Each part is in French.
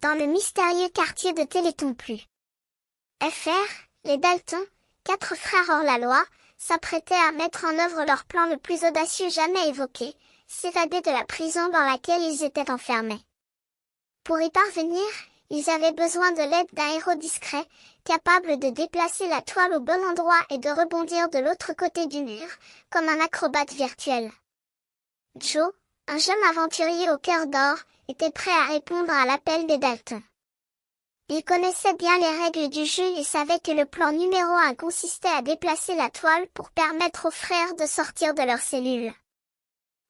dans le mystérieux quartier de Télétoon+. Fr, les Dalton, 4 frères hors la loi, s'apprêtaient à mettre en œuvre leur plan le plus audacieux jamais évoqué, s'évader de la prison dans laquelle ils étaient enfermés. Pour y parvenir, ils avaient besoin de l'aide d'un héros discret, capable de déplacer la toile au bon endroit et de rebondir de l'autre côté du mur, comme un acrobate virtuel. Joe, un jeune aventurier au cœur d'or, était prêt à répondre à l'appel des Dalton. Il connaissait bien les règles du jeu et savait que le plan numéro 1 consistait à déplacer la toile pour permettre aux frères de sortir de leur cellule.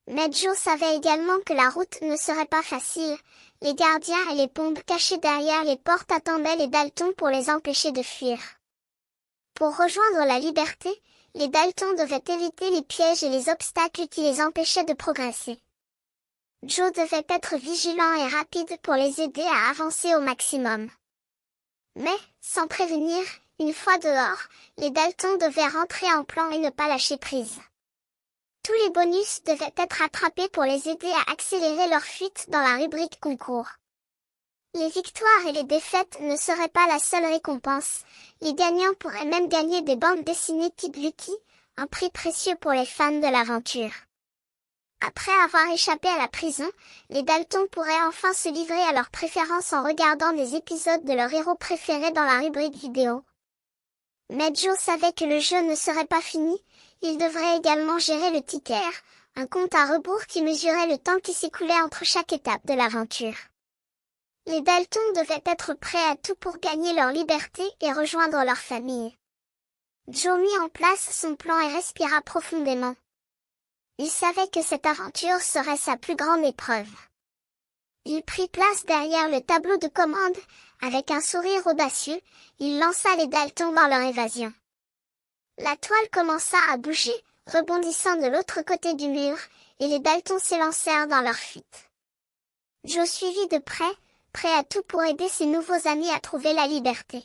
Mais Joe savait également que la route ne serait pas facile, les gardiens et les pompes cachés derrière les portes attendaient les Dalton pour les empêcher de fuir. Pour rejoindre la liberté, les Dalton devaient éviter les pièges et les obstacles qui les empêchaient de progresser. Joe devait être vigilant et rapide pour les aider à avancer au maximum. Mais, sans prévenir, une fois dehors, les Dalton devaient rentrer en plan et ne pas lâcher prise. Tous les bonus devaient être attrapés pour les aider à accélérer leur fuite dans la rubrique concours. Les victoires et les défaites ne seraient pas la seule récompense, les gagnants pourraient même gagner des bandes dessinées type Lucky, un prix précieux pour les fans de l'aventure. Après avoir échappé à la prison, les Dalton pourraient enfin se livrer à leurs préférences en regardant des épisodes de leur héros préféré dans la rubrique vidéo. Mais Joe savait que le jeu ne serait pas fini, il devrait également gérer le ticker, un compte à rebours qui mesurait le temps qui s'écoulait entre chaque étape de l'aventure. Les Dalton devaient être prêts à tout pour gagner leur liberté et rejoindre leur famille. Joe mit en place son plan et respira profondément. Il savait que cette aventure serait sa plus grande épreuve. Il prit place derrière le tableau de commande, avec un sourire audacieux, il lança les Dalton dans leur évasion. La toile commença à bouger, rebondissant de l'autre côté du mur, et les Dalton s'élancèrent dans leur fuite. Joe suivit de près, prêt à tout pour aider ses nouveaux amis à trouver la liberté.